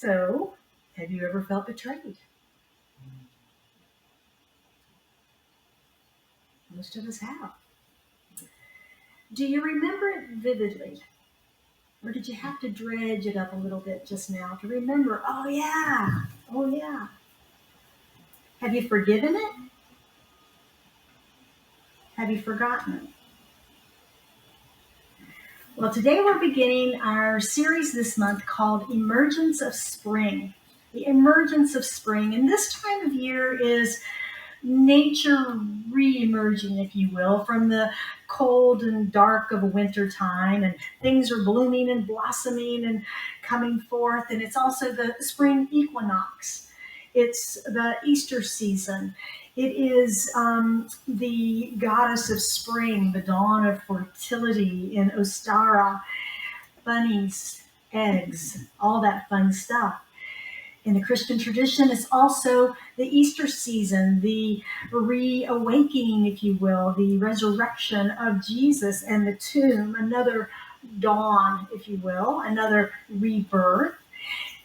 So, have you ever felt betrayed? Most of us have. Do you remember it vividly? Or did you have to dredge it up a little bit just now to remember, oh yeah, oh yeah. Have you forgiven it? Have you forgotten it? Well, today we're beginning our series this month called Emergence of Spring. The emergence of spring. And this time of year is nature re-emerging, if you will, from the cold and dark of a winter time, and things are blooming and blossoming and coming forth. And it's also the spring equinox. It's the Easter season. It is the goddess of spring, the dawn of fertility in Ostara, bunnies, eggs, all that fun stuff. In the Christian tradition, it's also the Easter season, the reawakening, if you will, the resurrection of Jesus and the tomb, another dawn, if you will, another rebirth.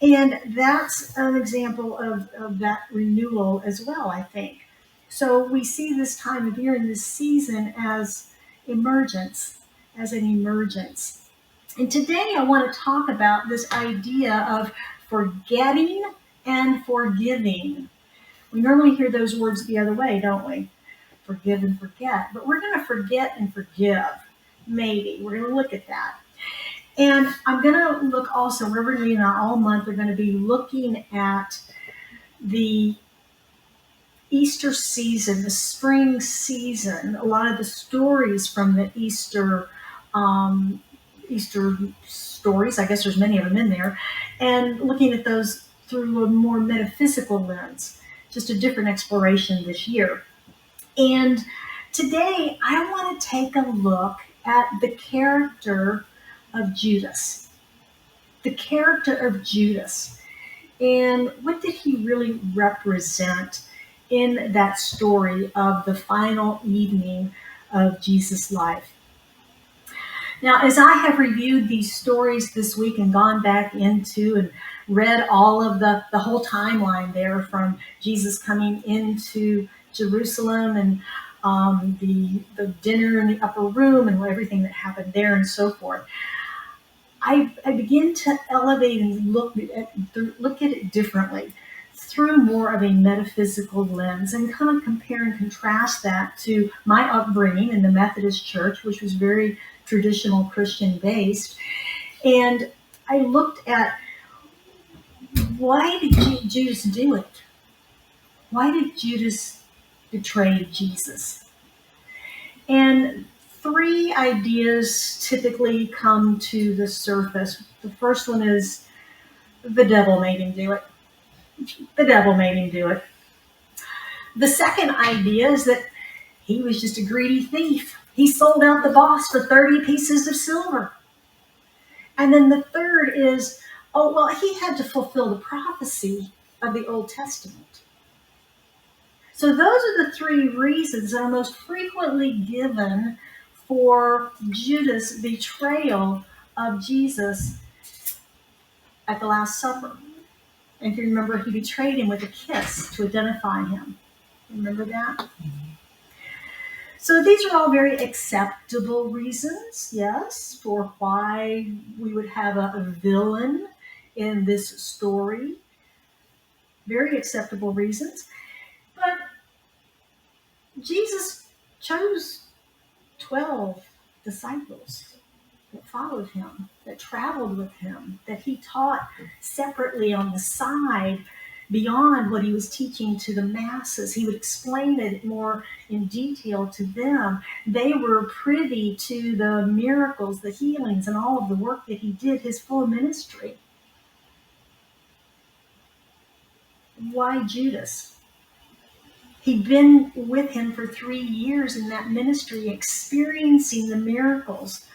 And that's an example of that renewal as well, I think. So we see this time of year and this season as emergence, as an emergence. And today I want to talk about this idea of forgetting and forgiving. We normally hear those words the other way, don't we? Forgive and forget. But we're going to forget and forgive. Maybe. We're going to look at that. And I'm going to look also, we're really not all month, we're going to be looking at the Easter season, the spring season, a lot of the stories from the Easter stories. I guess there's many of them in there, and looking at those through a more metaphysical lens, just a different exploration this year. And today I want to take a look at the character of Judas. The character of Judas. And what did he really represent in that story of the final evening of Jesus' life? Now, as I have reviewed these stories this week and gone back into and read all of the whole timeline there from Jesus coming into Jerusalem and the dinner in the upper room and everything that happened there and so forth, I begin to elevate and look at it differently through more of a metaphysical lens and kind of compare and contrast that to my upbringing in the Methodist Church, which was very traditional Christian based. And I looked at, why did Judas do it? Why did Judas betray Jesus? And three ideas typically come to the surface. The first one is the devil made him do it. The devil made him do it. The second idea is that he was just a greedy thief. He sold out the boss for 30 pieces of silver. And then the third is, oh, well, he had to fulfill the prophecy of the Old Testament. So those are the three reasons that are most frequently given for Judas' betrayal of Jesus at the Last Supper. And if you remember, he betrayed him with a kiss to identify him. Remember that? Mm-hmm. So these are all very acceptable reasons, yes, for why we would have a villain in this story. Very acceptable reasons. But Jesus chose 12 disciples that followed him, that traveled with him, that he taught separately on the side beyond what he was teaching to the masses. He would explain it more in detail to them. They were privy to the miracles, the healings, and all of the work that he did, his full ministry. Why Judas? He'd been with him for 3 years in that ministry, experiencing the miracles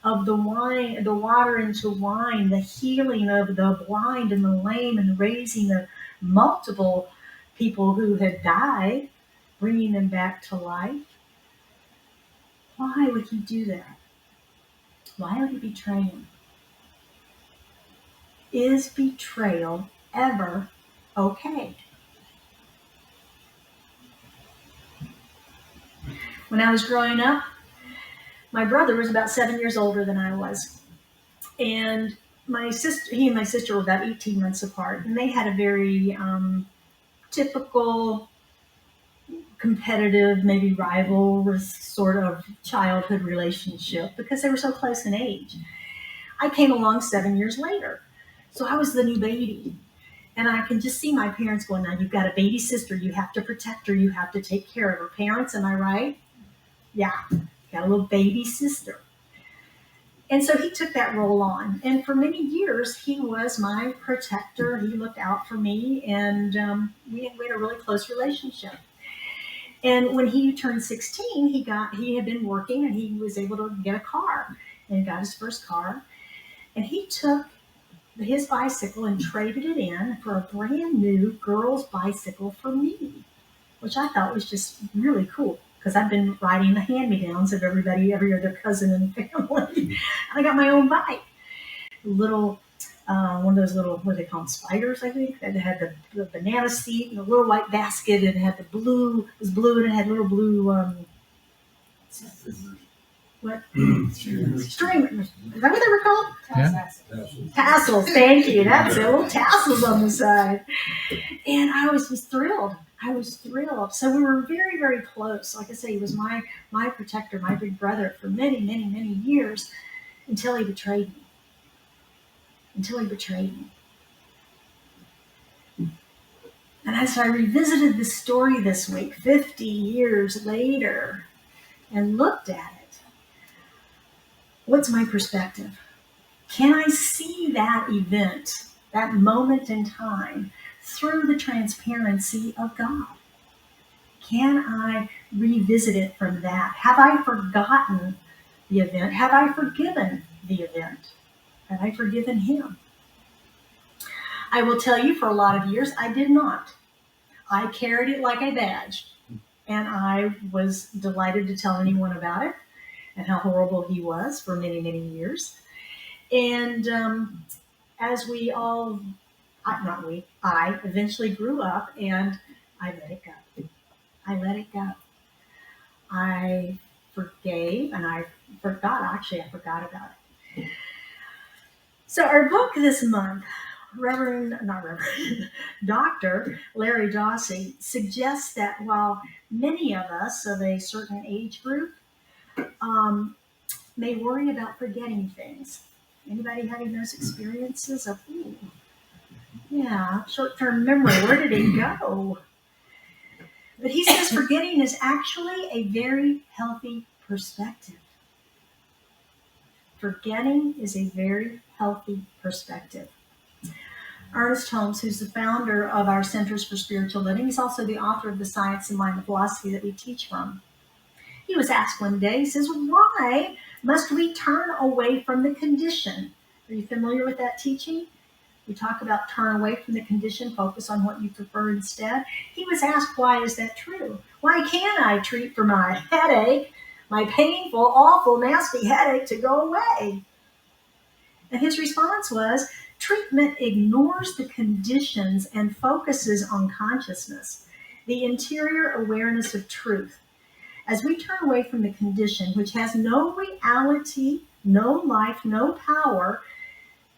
of the wine, the water into wine, the healing of the blind and the lame, and the raising of multiple people who had died, bringing them back to life. Why would he do that? Why would he betray him? Is betrayal ever okay? When I was growing up, my brother was about 7 years older than I was. And he and my sister were about 18 months apart. And they had a very typical competitive, maybe rival sort of childhood relationship because they were so close in age. I came along 7 years later. So I was the new baby. And I can just see my parents going, now you've got a baby sister. You have to protect her. You have to take care of her. Parents, am I right? Yeah. Got a little baby sister. And so he took that role on. And for many years, he was my protector. He looked out for me. And we had a really close relationship. And when he turned 16, he had been working and he was able to get a car and got his first car. And he took his bicycle and traded it in for a brand new girl's bicycle for me, which I thought was just really cool because I've been riding the hand-me-downs of everybody, every other cousin in the family. And I got my own bike. Little, one of those little, what do they call them, spiders, I think, that had the banana seat and a little white basket, and it had the blue, it was blue, and it had little blue, streamers. Is that what they were called? Yeah. Tassels, thank you. That's it. Little tassels on the side. And I was just thrilled. So we were very, very close. Like I say, he was my protector, my big brother for many, many, many years until he betrayed me. And as I revisited this story this week, 50 years later, and looked at it, what's my perspective? Can I see that event, that moment in time, through the transparency of God? Can I revisit it from that? Have I forgotten the event? Have I forgiven the event? Have I forgiven him? I will tell you, for a lot of years, I did not. I carried it like a badge, and I was delighted to tell anyone about it and how horrible he was for many, many years. And as we all, I eventually grew up, and I let it go. I forgave, and I forgot about it. So our book this month, Dr. Larry Dawsey suggests that while many of us of a certain age group may worry about forgetting things. Anybody having those experiences of, short-term memory, where did it go? But he says forgetting is actually a very healthy perspective. Forgetting is a very healthy perspective. Ernest Holmes, who's the founder of our Centers for Spiritual Living, he's also the author of the Science and Mind and Philosophy that we teach from. He was asked one day, he says, why must we turn away from the condition? Are you familiar with that teaching? We talk about turn away from the condition, focus on what you prefer instead. He was asked, why is that true? Why can't I treat for my headache, my painful, awful, nasty headache to go away? And his response was, treatment ignores the conditions and focuses on consciousness, the interior awareness of truth. As we turn away from the condition, which has no reality, no life, no power,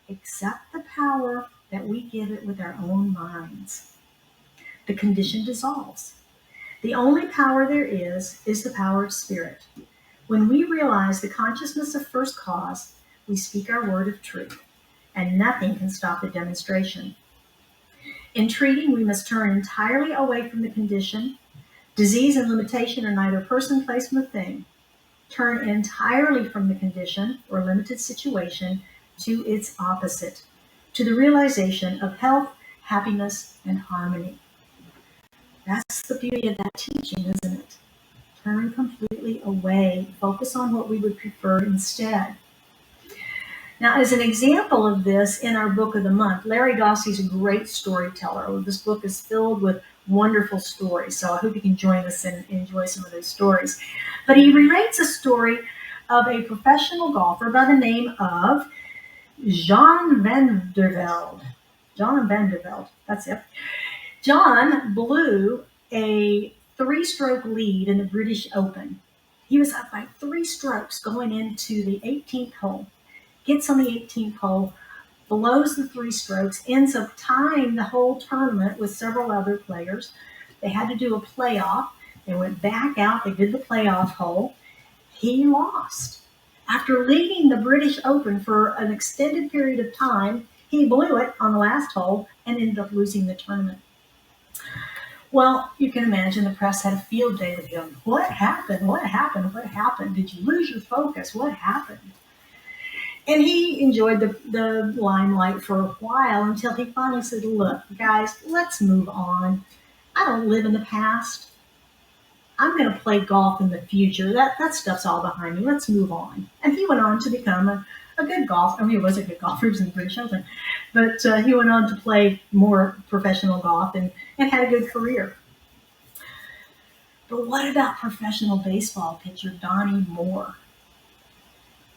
except the power that we give it with our own minds, the condition dissolves. The only power there is the power of spirit. When we realize the consciousness of first cause, we speak our word of truth, and nothing can stop the demonstration. In treating, we must turn entirely away from the condition. Disease and limitation are neither person, place, nor thing. Turn entirely from the condition or limited situation to its opposite, to the realization of health, happiness, and harmony. That's the beauty of that teaching, isn't it? Turn completely away, focus on what we would prefer instead. Now, as an example of this, in our book of the month, Larry Dawsey's a great storyteller. This book is filled with wonderful stories, so I hope you can join us and enjoy some of those stories. But he relates a story of a professional golfer by the name of John Vandervelde. John Vandervelde, that's it. John blew a three-stroke lead in the British Open. He was up by 3 strokes going into the 18th hole. Gets on the 18th hole, blows the 3 strokes, ends up tying the whole tournament with several other players. They had to do a playoff. They went back out. They did the playoff hole. He lost. After leading the British Open for an extended period of time, he blew it on the last hole and ended up losing the tournament. Well, you can imagine the press had a field day with him. What happened? What happened? What happened? Did you lose your focus? What happened? And he enjoyed the limelight for a while until he finally said, look, guys, let's move on. I don't live in the past. I'm going to play golf in the future. That stuff's all behind me. Let's move on. And he went on to become a good golfer. I mean, he was a good golfer. He was in the British Open. But he went on to play more professional golf and had a good career. But what about professional baseball pitcher Donnie Moore?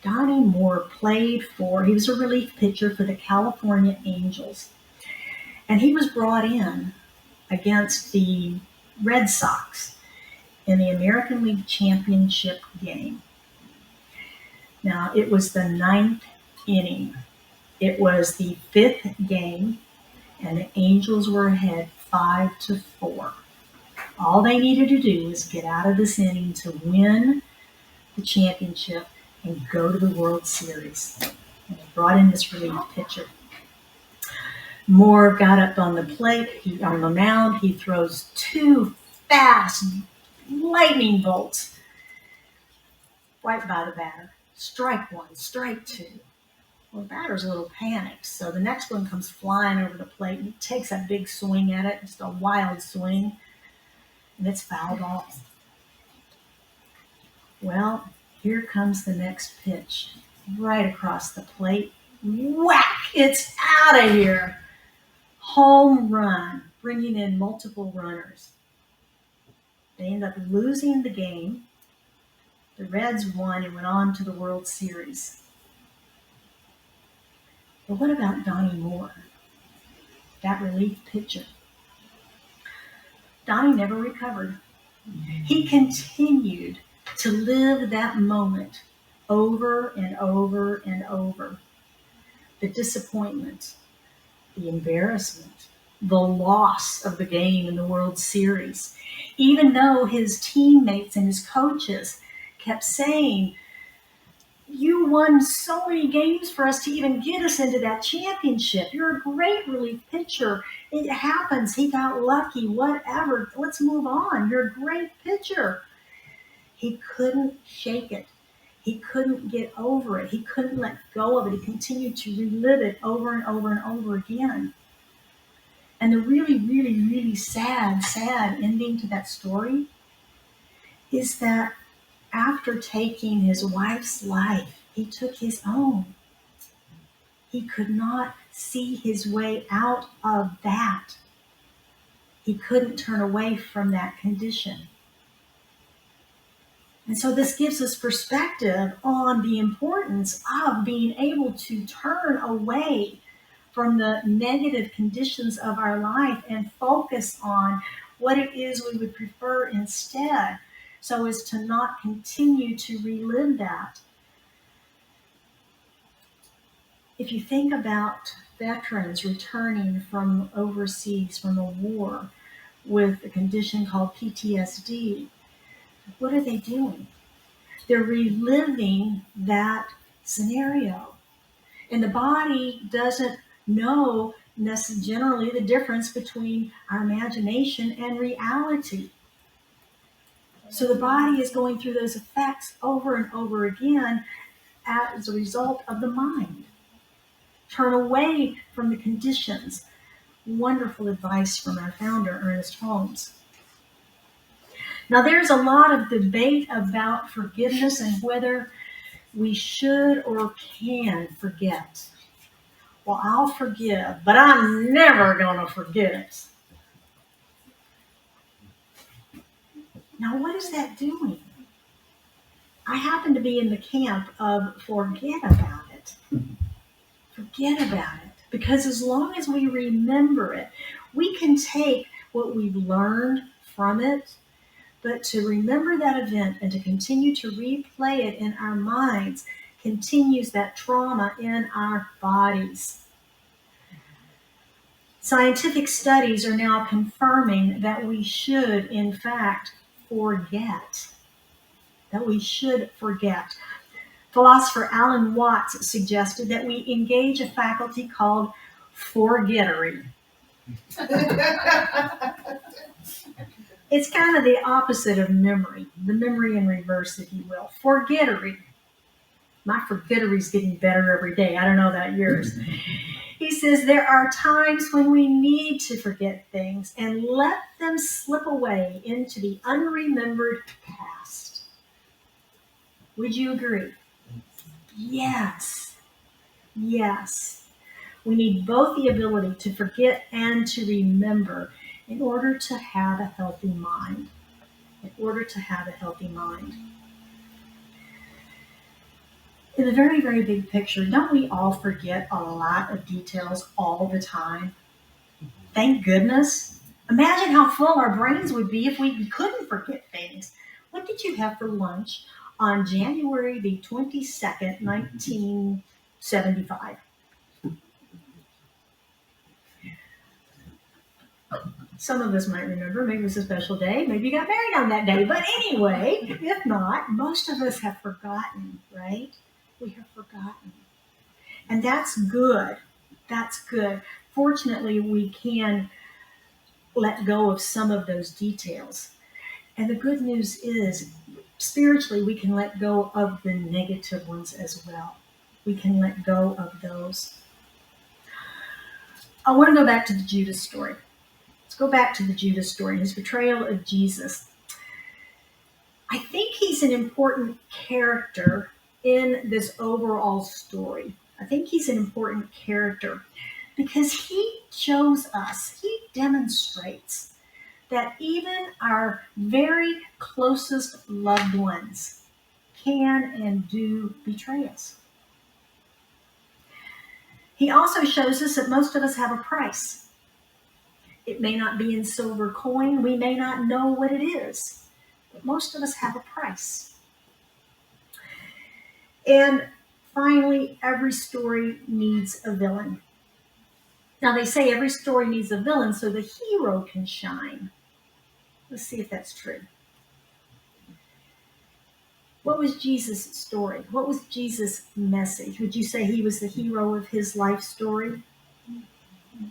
Donnie Moore he was a relief pitcher for the California Angels. And he was brought in against the Red Sox in the American League Championship game. Now, it was the 9th inning. It was the 5th game, and the Angels were ahead 5-4. All they needed to do was get out of this inning to win the championship and go to the World Series. And they brought in this relief pitcher. Moore got up on the plate, on the mound. He throws 2 fast lightning bolts right by the batter. Strike 1, strike 2. Well, the batter's a little panicked, so the next one comes flying over the plate and he takes a big swing at it, just a wild swing, and it's fouled off. Well, here comes the next pitch, right across the plate. Whack! It's out of here. Home run, bringing in multiple runners. They end up losing the game. The Reds won and went on to the World Series. But what about Donnie Moore, that relief pitcher? Donnie never recovered. He continued to live that moment over and over and over. The disappointment, the embarrassment, the loss of the game in the World Series. Even though his teammates and his coaches kept saying, you won so many games for us to even get us into that championship. You're a great relief pitcher. It happens. He got lucky, whatever. Let's move on. You're a great pitcher. He couldn't shake it. He couldn't get over it. He couldn't let go of it. He continued to relive it over and over and over again. And the really, really, really sad ending to that story is that after taking his wife's life, he took his own. He could not see his way out of that. He couldn't turn away from that condition. And so this gives us perspective on the importance of being able to turn away from the negative conditions of our life and focus on what it is we would prefer instead, so as to not continue to relive that. If you think about veterans returning from overseas from a war with a condition called PTSD, what are they doing? They're reliving that scenario. And the body doesn't know generally the difference between our imagination and reality. So the body is going through those effects over and over again as a result of the mind. Turn away from the conditions. Wonderful advice from our founder, Ernest Holmes. Now, there's a lot of debate about forgiveness and whether we should or can forget. Well, I'll forgive, but I'm never going to forget. Now, what is that doing? I happen to be in the camp of forget about it. forget about it. Because as long as we remember it, we can take what we've learned from it, but to remember that event and to continue to replay it in our minds continues that trauma in our bodies. Scientific studies are now confirming that we should, in fact, forget. That we should forget. Philosopher Alan Watts suggested that we engage a faculty called forgettery. It's kind of the opposite of memory, the memory in reverse, if you will. Forgettery. My forgettery is getting better every day. I don't know about yours. He says there are times when we need to forget things and let them slip away into the unremembered past. Would you agree? Yes. Yes. We need both the ability to forget and to remember in order to have a healthy mind. In order to have a healthy mind. In the very, very big picture, don't we all forget a lot of details all the time? Thank goodness. Imagine how full our brains would be if we couldn't forget things. What did you have for lunch on January the 22nd, 1975? Some of us might remember, maybe it was a special day, maybe you got married on that day. But anyway, if not, most of us have forgotten, right? We have forgotten. And that's good. That's good. Fortunately, we can let go of some of those details. And the good news is, spiritually, we can let go of the negative ones as well. We can let go of those. I want to go back to the Judas story. Let's go back to the Judas story, his betrayal of Jesus. I think he's an important character in this overall story. I think he's an important character because he shows us, he demonstrates that even our very closest loved ones can and do betray us. He also shows us that most of us have a price. It may not be in silver coin. We may not know what it is, but most of us have a price. And finally, every story needs a villain. Now, they say every story needs a villain so the hero can shine. Let's see if that's true. What was Jesus' story? What was Jesus' message? Would you say he was the hero of his life story?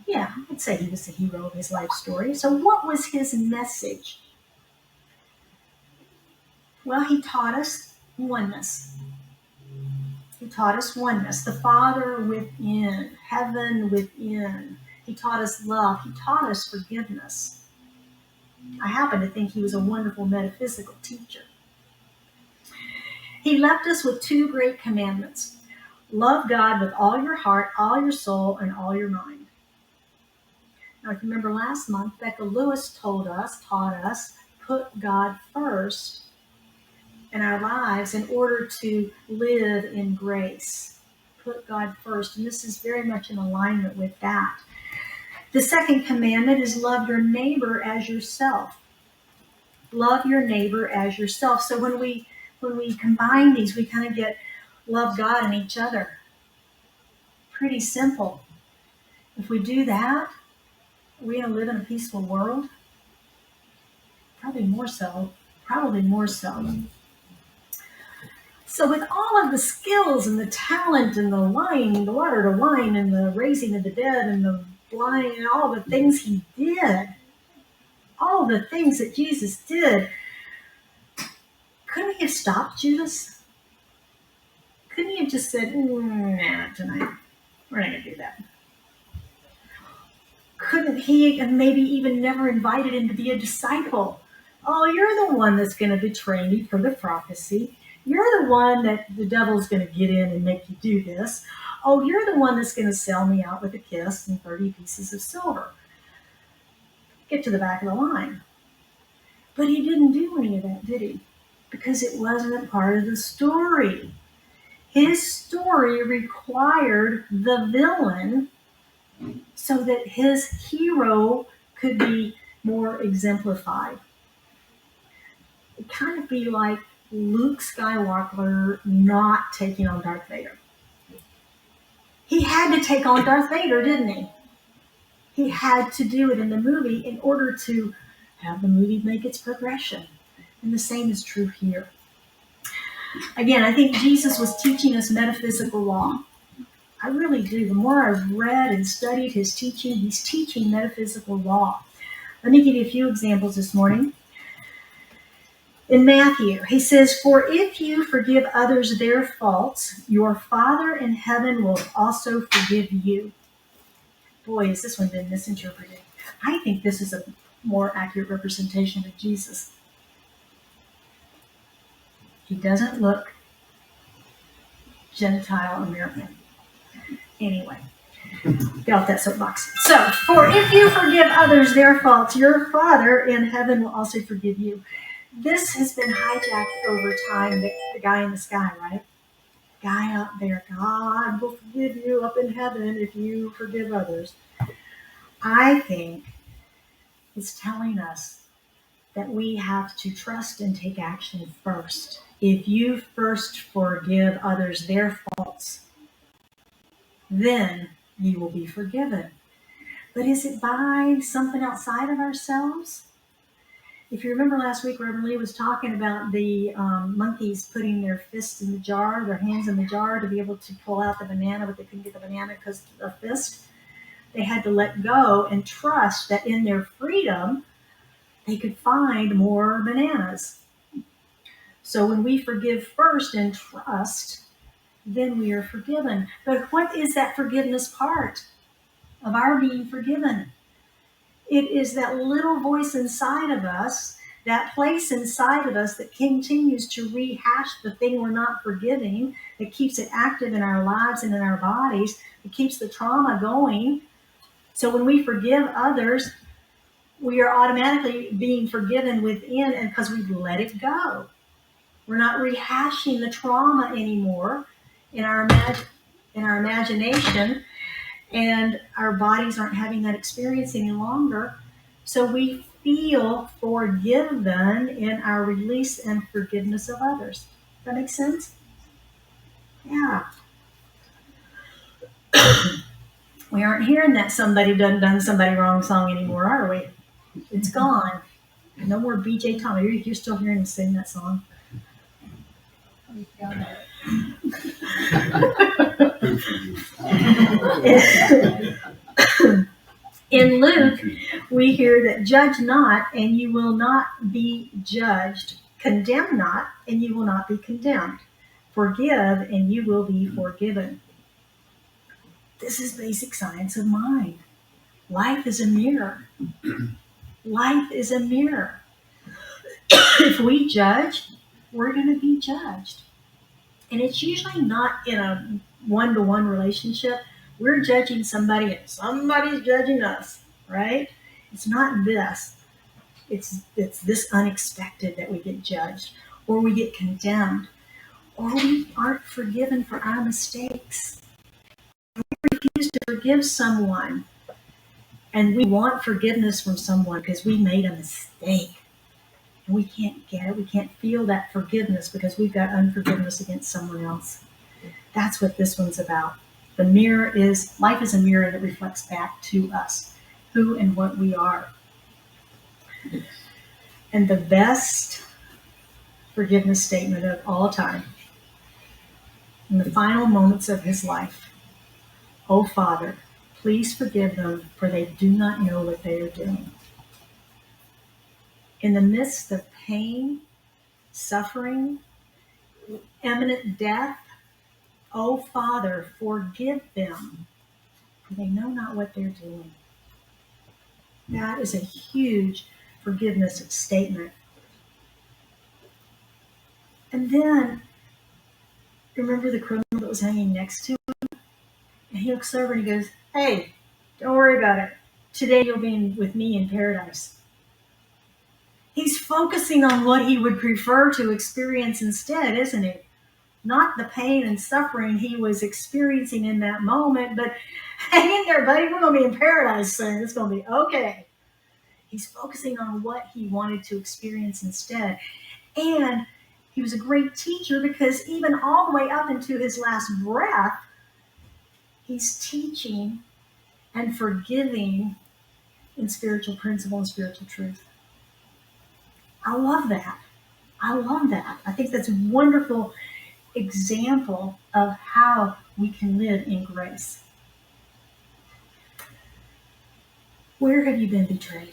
Yeah, I would say he was the hero of his life story. So what was his message? Well, he taught us oneness. He taught us oneness, the Father within, heaven within. He taught us love. He taught us forgiveness. I happen to think he was a wonderful metaphysical teacher. He left us with two great commandments. Love God with all your heart, all your soul, and all your mind. Now, if you remember last month, Becca Lewis taught us, put God first in our lives in order to live in grace. Put God first. And this is very much in alignment with that. The second commandment is love your neighbor as yourself. Love your neighbor as yourself. So when we combine these, we kind of get love God and each other. Pretty simple. If we do that, are we going to live in a peaceful world? Probably more so. So with all of the skills and the talent and the wine, the water to wine and the raising of the dead and the blind and all the things he did, all the things that Jesus did, couldn't he have stopped Judas? Couldn't he have just said, nah, not tonight. We're not going to do that. Couldn't he have maybe even never invited him to be a disciple? Oh, you're the one that's going to betray me for the prophecy. You're the one that the devil's going to get in and make you do this. Oh, you're the one that's going to sell me out with a kiss and 30 pieces of silver. Get to the back of the line. But he didn't do any of that, did he? Because it wasn't a part of the story. His story required the villain so that his hero could be more exemplified. It kind of be like Luke Skywalker not taking on Darth Vader. He had to take on Darth Vader, didn't he? He had to do it in the movie in order to have the movie make its progression. And the same is true here. Again, I think Jesus was teaching us metaphysical law. I really do. The more I've read and studied his teaching, he's teaching metaphysical law. Let me give you a few examples this morning. In Matthew, he says, "For if you forgive others their faults, your Father in heaven will also forgive you." Boy, has this one been misinterpreted. I think this is a more accurate representation of Jesus. He doesn't look Gentile American. Anyway, get off that soapbox. So, for if you forgive others their faults, your Father in heaven will also forgive you. This has been hijacked over time, the guy in the sky, right? Guy out there, God will forgive you up in heaven if you forgive others. I think it's telling us that we have to trust and take action first. If you first forgive others their faults, then you will be forgiven. But is it by something outside of ourselves? If you remember last week, Reverend Lee was talking about the monkeys putting their fists in the jar, their hands in the jar to be able to pull out the banana, but they couldn't get the banana because of their fist. They had to let go and trust that in their freedom, they could find more bananas. So when we forgive first and trust, then we are forgiven. But what is that forgiveness part of our being forgiven? It is that little voice inside of us, that place inside of us that continues to rehash the thing we're not forgiving, that keeps it active in our lives and in our bodies, that keeps the trauma going. So when we forgive others, we are automatically being forgiven within, and because we've let it go. We're not rehashing the trauma anymore in our imagination, and our bodies aren't having that experience any longer. So we feel forgiven in our release and forgiveness of others. Does that make sense? Yeah. We aren't hearing that somebody done somebody wrong song anymore, are we? It's gone. No more BJ Thomas. You're still hearing him sing that song. In Luke, we hear that judge not, and you will not be judged. Condemn not, and you will not be condemned. Forgive, and you will be forgiven. This is basic science of mind. Life is a mirror. Life is a mirror. If we judge, we're going to be judged. And it's usually not in a one-to-one relationship. We're judging somebody and somebody's judging us, right? It's not this. It's this unexpected that we get judged, or we get condemned, or we aren't forgiven for our mistakes. We refuse to forgive someone, and we want forgiveness from someone because we made a mistake. And we can't get it. We can't feel that forgiveness because we've got unforgiveness against someone else. That's what this one's about. The mirror is, life is a mirror that reflects back to us, who and what we are. And the best forgiveness statement of all time, in the final moments of his life, "Oh Father, please forgive them, for they do not know what they are doing." In the midst of pain, suffering, imminent death, "Oh Father, forgive them, for they know not what they're doing." That is a huge forgiveness statement. And then, remember the criminal that was hanging next to him? And he looks over and he goes, "Hey, don't worry about it. Today you'll be with me in paradise." He's focusing on what he would prefer to experience instead, isn't he? not the pain and suffering he was experiencing in that moment, but hang in there, buddy. We're going to be in paradise soon. It's going to be okay. He's focusing on what he wanted to experience instead. And he was a great teacher because even all the way up into his last breath, he's teaching and forgiving in spiritual principle and spiritual truth. I love that. I love that. I think that's a wonderful example of how we can live in grace. Where have you been betrayed?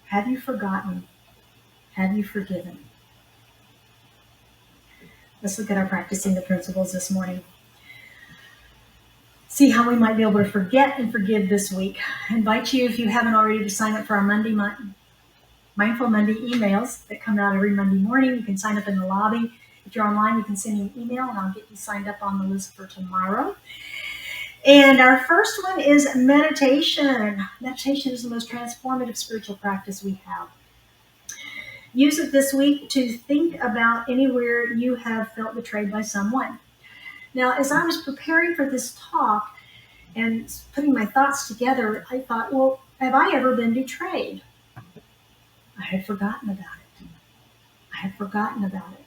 Have you forgotten? Have you forgiven? Let's look at our practicing the principles this morning. See how we might be able to forget and forgive this week. I invite you, if you haven't already, to sign up for our Mindful Monday emails that come out every Monday morning. You can sign up in the lobby. If you're online, you can send me an email and I'll get you signed up on the list for tomorrow. And our first one is meditation. Meditation is the most transformative spiritual practice we have. Use it this week to think about anywhere you have felt betrayed by someone. Now, as I was preparing for this talk and putting my thoughts together, I thought, well, have I ever been betrayed? I had forgotten about it.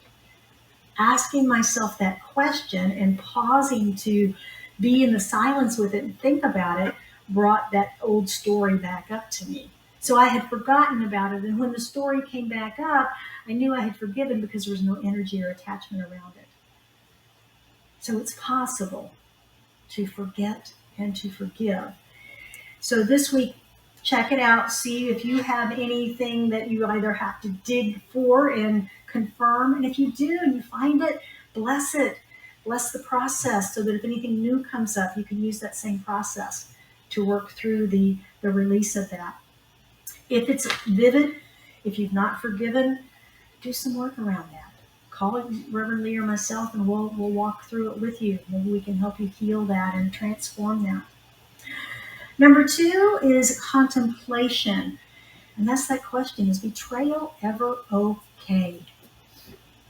Asking myself that question and pausing to be in the silence with it and think about it brought that old story back up to me. So I had forgotten about it. And when the story came back up, I knew I had forgiven because there was no energy or attachment around it. So it's possible to forget and to forgive. So this week, check it out. See if you have anything that you either have to dig for and confirm. And if you do and you find it, bless it. Bless the process so that if anything new comes up, you can use that same process to work through the release of that. If it's vivid, if you've not forgiven, do some work around that. Call Reverend Lee or myself and we'll walk through it with you. Maybe we can help you heal that and transform that. Number 2 is contemplation. And that's that question, is betrayal ever okay?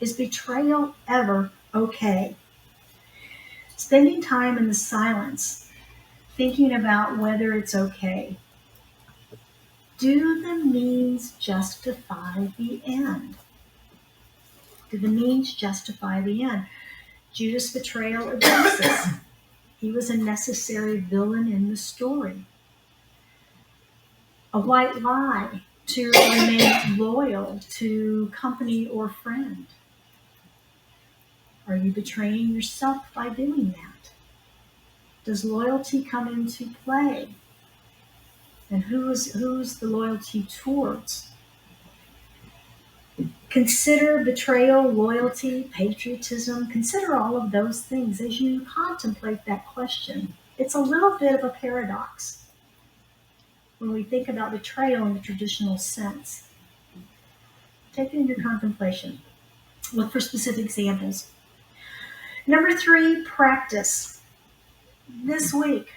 Is betrayal ever okay? Spending time in the silence, thinking about whether it's okay. Do the means justify the end? Do the means justify the end? Judas' betrayal of Jesus. He was a necessary villain in the story. A white lie to remain loyal to company or friend. Are you betraying yourself by doing that? Does loyalty come into play? And who's the loyalty towards? Consider betrayal, loyalty, patriotism. Consider all of those things as you contemplate that question. It's a little bit of a paradox when we think about betrayal in the traditional sense. Take it into contemplation. Look for specific examples. Number 3, practice. This week,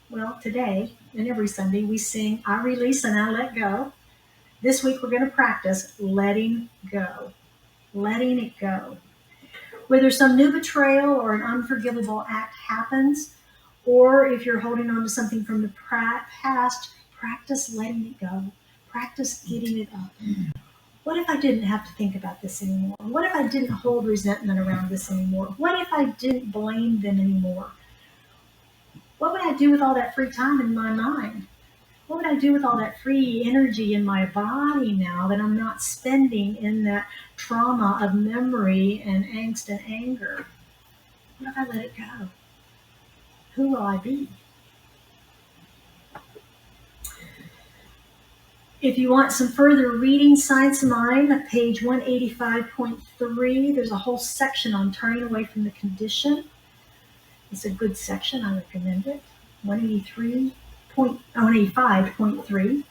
well, today and every Sunday, we sing, I release and I let go. This week, we're going to practice letting go. Letting it go. Whether some new betrayal or an unforgivable act happens, or if you're holding on to something from the past, practice letting it go. Practice getting it up. What if I didn't have to think about this anymore? What if I didn't hold resentment around this anymore? What if I didn't blame them anymore? What would I do with all that free time in my mind? What would I do with all that free energy in my body now that I'm not spending in that trauma of memory and angst and anger? What if I let it go? Who will I be? If you want some further reading, Science of Mind, page 185.3, there's a whole section on turning away from the condition. It's a good section. I recommend it. 185.3.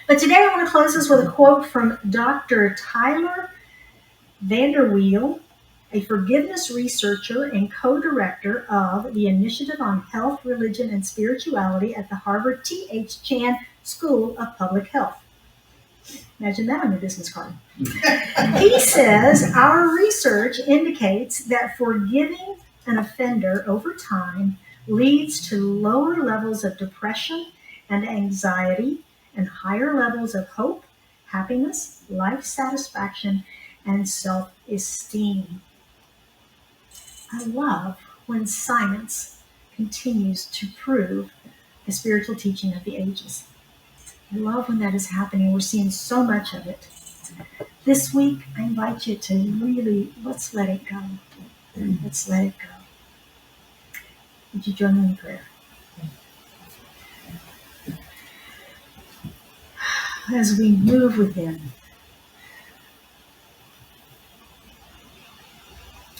But today I want to close this with a quote from Dr. Tyler Vanderweel, a forgiveness researcher and co-director of the Initiative on Health, Religion, and Spirituality at the Harvard T.H. Chan School of Public Health. Imagine that on your business card. He says, our research indicates that forgiving an offender over time leads to lower levels of depression and anxiety and higher levels of hope, happiness, life satisfaction, and self-esteem. I love when science continues to prove the spiritual teaching of the ages. I love when that is happening. We're seeing so much of it. This week, I invite you to really, let's let it go. Let's let it go. Would you join me in prayer? As we move within,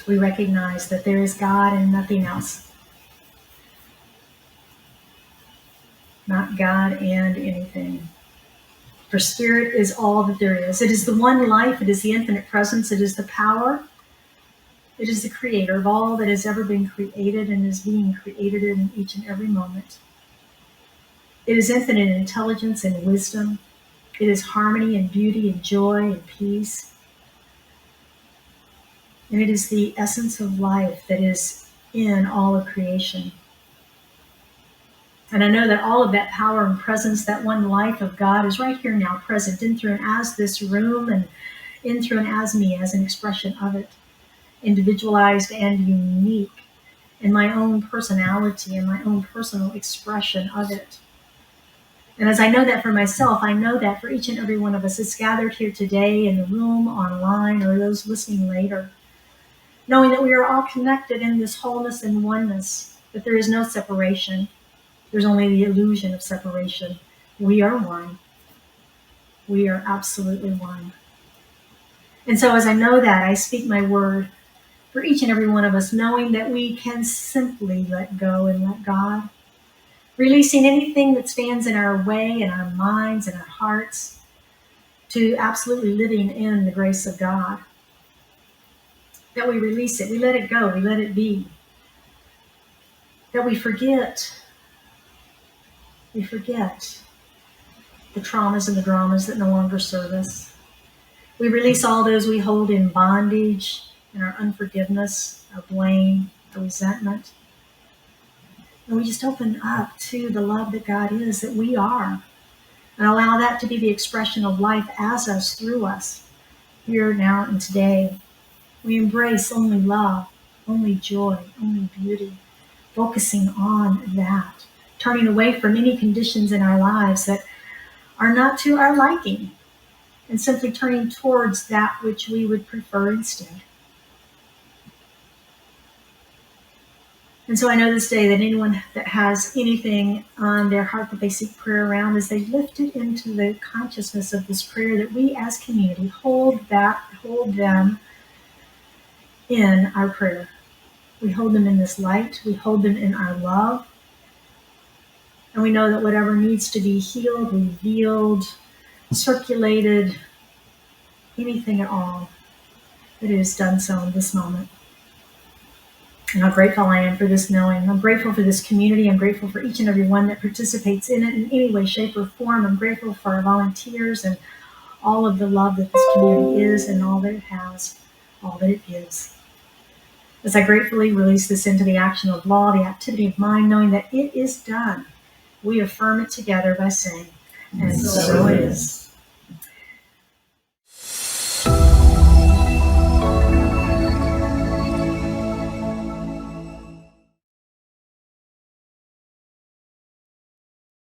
we recognize that there is God and nothing else. Not God and anything. For spirit is all that there is. It is the one life. It is the infinite presence. It is the power. It is the creator of all that has ever been created and is being created in each and every moment. It is infinite intelligence and wisdom. It is harmony and beauty and joy and peace. And it is the essence of life that is in all of creation. And I know that all of that power and presence, that one life of God, is right here now, present in, through, and as this room, and in, through, and as me, as an expression of it, individualized and unique in my own personality and my own personal expression of it. And as I know that for myself, I know that for each and every one of us that's gathered here today in the room, online, or those listening later, knowing that we are all connected in this wholeness and oneness, that there is no separation. There's only the illusion of separation. We are one. We are absolutely one. And so as I know that, I speak my word for each and every one of us, knowing that we can simply let go and let God, releasing anything that stands in our way, in our minds, in our hearts, to absolutely living in the grace of God. That we release it, we let it go, we let it be. That we forget the traumas and the dramas that no longer serve us. We release all those we hold in bondage, and our unforgiveness, our blame, our resentment. And we just open up to the love that God is, that we are, and allow that to be the expression of life as us, through us, here, now, and today. We embrace only love, only joy, only beauty, focusing on that, turning away from any conditions in our lives that are not to our liking, and simply turning towards that which we would prefer instead. And so I know this day that anyone that has anything on their heart that they seek prayer around, as they lift it into the consciousness of this prayer, that we as community hold them in our prayer. We hold them in this light. We hold them in our love. And we know that whatever needs to be healed, revealed, circulated, anything at all, that it is done so in this moment. And how grateful I am for this knowing. I'm grateful for this community. I'm grateful for each and every one that participates in it in any way, shape, or form. I'm grateful for our volunteers and all of the love that this community is and all that it has, all that it gives. As I gratefully release this into the action of law, the activity of mind, knowing that it is done, we affirm it together by saying, and so it is.